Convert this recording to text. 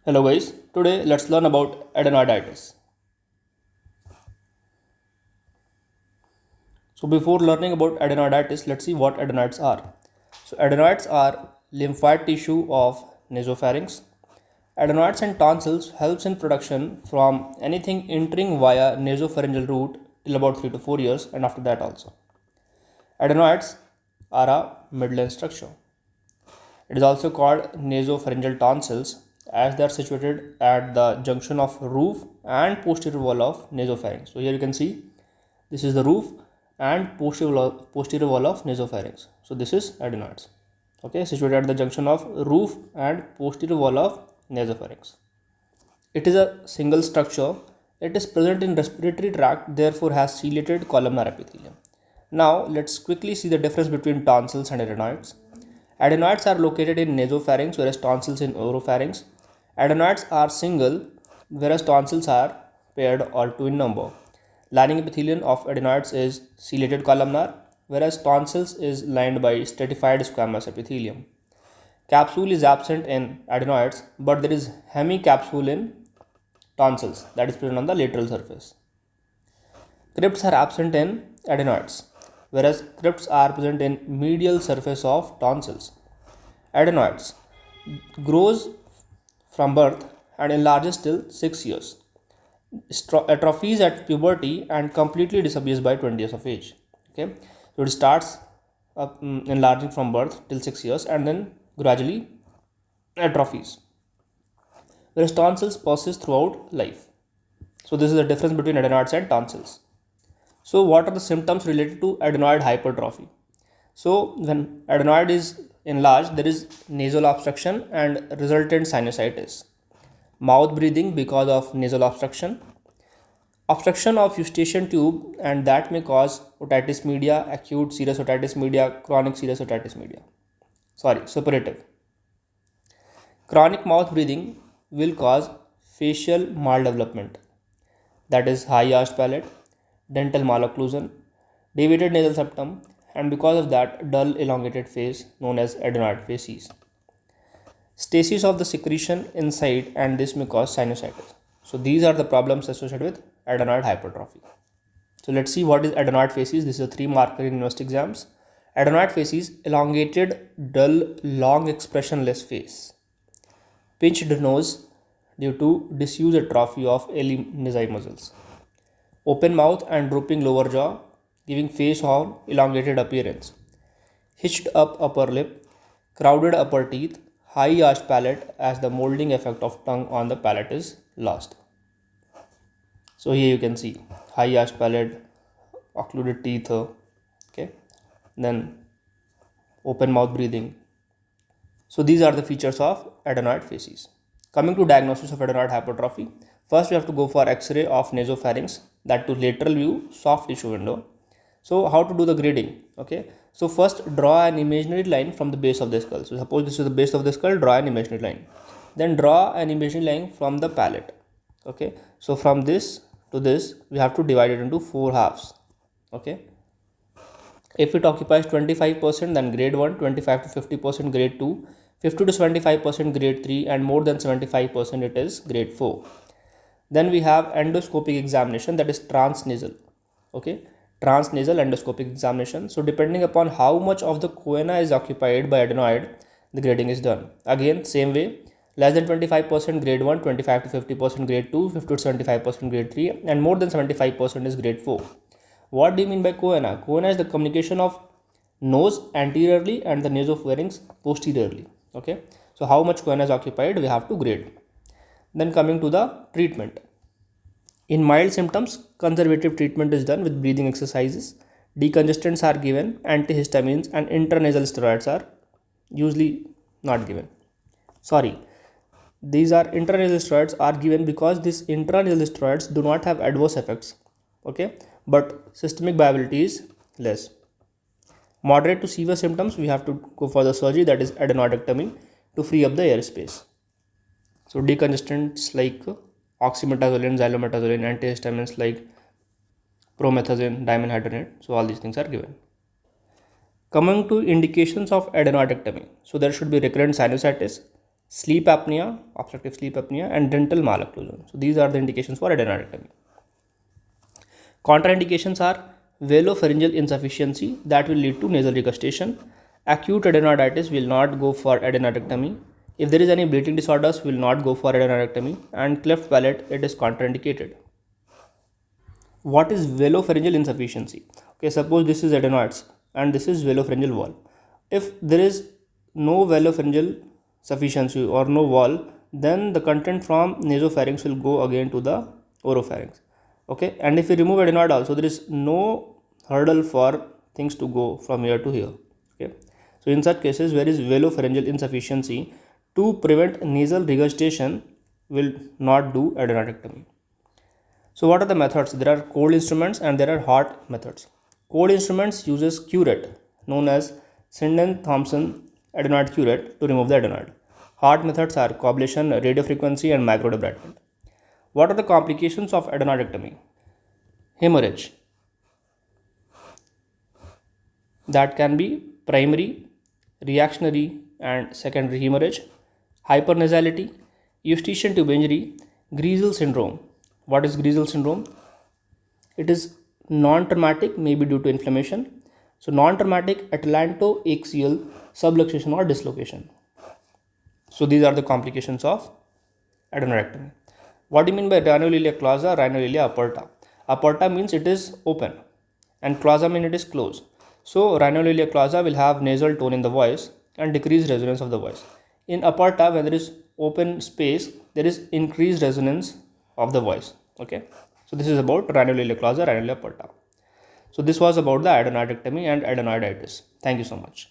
Hello guys, today let's learn about adenoiditis. So before learning about adenoiditis, let's see what adenoids are. So adenoids are lymphoid tissue of nasopharynx. Adenoids and tonsils helps in production from anything entering via nasopharyngeal route till about 3 to 4 years and after that also. Adenoids are a midline structure. It is also called nasopharyngeal tonsils as they are situated at the junction of roof and posterior wall of nasopharynx. So here you can see this is the roof and posterior wall of nasopharynx. So this is adenoids. Okay, situated at the junction of roof and posterior wall of nasopharynx. It is a single structure. It is present in respiratory tract, therefore has ciliated columnar epithelium. Now let's quickly see the difference between tonsils and adenoids. Adenoids are located in nasopharynx whereas tonsils in oropharynx. Adenoids are single whereas tonsils are paired or two in number. Lining epithelium of adenoids is ciliated columnar whereas tonsils is lined by stratified squamous epithelium. Capsule is absent in adenoids but there is hemicapsule in tonsils that is present on the lateral surface. Crypts are absent in adenoids whereas crypts are present in medial surface of tonsils. Adenoids grows from birth and enlarges till 6 years. Atrophies at puberty and completely disappears by 20 years of age. Okay, so it starts enlarging from birth till 6 years and then gradually atrophies. Whereas tonsils persist throughout life. So this is the difference between adenoids and tonsils. So what are the symptoms related to adenoid hypertrophy? So when adenoid is enlarged, there is nasal obstruction and resultant sinusitis. Mouth breathing because of nasal obstruction. Obstruction of eustachian tube and that may cause otitis media, acute serous otitis media, chronic serous otitis media. Suppurative. Chronic mouth breathing will cause facial maldevelopment, that is high arched palate, dental malocclusion, deviated nasal septum, and because of that, dull elongated face known as adenoid facies. Stasis of the secretion inside, and this may cause sinusitis. So these are the problems associated with adenoid hypertrophy. So let's see what is adenoid facies. This is a 3 marker in university exams. Adenoid facies, elongated, dull, long expressionless face. Pinched nose due to disuse atrophy of elymanzi muscles. Open mouth and drooping lower jaw, giving face or elongated appearance. Hitched up upper lip, crowded upper teeth, high arched palate as the molding effect of tongue on the palate is lost. So here you can see high arched palate, occluded teeth, okay, then open mouth breathing. So these are the features of adenoid facies. Coming to diagnosis of adenoid hypertrophy, first we have to go for X-ray of nasopharynx, that to lateral view soft tissue window. So how to do the grading? Okay, so first draw an imaginary line from the base of the skull. So suppose this is the base of the skull, draw an imaginary line. Then draw an imaginary line from the palate. Okay, so from this to this we have to divide it into 4 halves. Okay, if it occupies 25%, then grade 1, 25 to 50% grade 2, 50 to 75% grade 3, and more than 75% it is grade 4. Then we have endoscopic examination, that is transnasal. Okay, transnasal endoscopic examination. So depending upon how much of the choana is occupied by adenoid, the grading is done. Again, same way, less than 25% grade 1, 25 to 50% grade 2, 50 to 75% grade 3, and more than 75% is grade 4. What do you mean by choana? Choana is the communication of nose anteriorly and the nasopharynx posteriorly. Okay, so how much choana is occupied, we have to grade. Then coming to the treatment. In mild symptoms, conservative treatment is done with breathing exercises. Decongestants are given, antihistamines and intranasal steroids are usually not given. These are intranasal steroids are given because these intranasal steroids do not have adverse effects. Okay, but systemic viability is less. Moderate to severe symptoms, we have to go for the surgery, that is adenoidectomy, to free up the airspace. So decongestants like oxymetazoline, xylometazoline, antihistamines like promethazine, dimenhydrinate, so all these things are given. Coming to indications of adenoidectomy, so there should be recurrent sinusitis, sleep apnea, obstructive sleep apnea, and dental malocclusion. So these are the indications for adenoidectomy. Contraindications are velopharyngeal insufficiency that will lead to nasal regurgitation. Acute adenoiditis will not go for adenoidectomy. If there is any bleeding disorders, will not go for adenoidectomy, and cleft palate, it is contraindicated. What is velopharyngeal insufficiency? Okay, suppose this is adenoids and this is velopharyngeal wall. If there is no velopharyngeal sufficiency or no wall, then the content from nasopharynx will go again to the oropharynx. Okay, and if we remove adenoid also, there is no hurdle for things to go from here to here. Okay, so in such cases, where is velopharyngeal insufficiency, to prevent nasal regurgitation, will not do adenoidectomy. So what are the methods? There are cold instruments and there are hot methods. Cold instruments uses curette known as Sinden-Thompson adenoid curette to remove the adenoid. Hot methods are coblation, radiofrequency, and microdebridement. What are the complications of adenoidectomy? Hemorrhage. That can be primary, reactionary, and secondary hemorrhage. Hypernasality, eustachian tube injury, Greasel syndrome. What is Greasel syndrome? It is non-traumatic, maybe due to inflammation. So non-traumatic atlantoaxial subluxation or dislocation. So these are the complications of adenoidectomy. What do you mean by rhinolilia clausa, rhinolilia aperta? Aperta means it is open and clausa means it is closed. So rhinolilia clausa will have nasal tone in the voice and decreased resonance of the voice. In aperta, when there is open space, there is increased resonance of the voice. Okay, so this is about rhinolilia clausa, rhinolilia aperta. So this was about the adenoidectomy and adenoiditis. Thank you so much.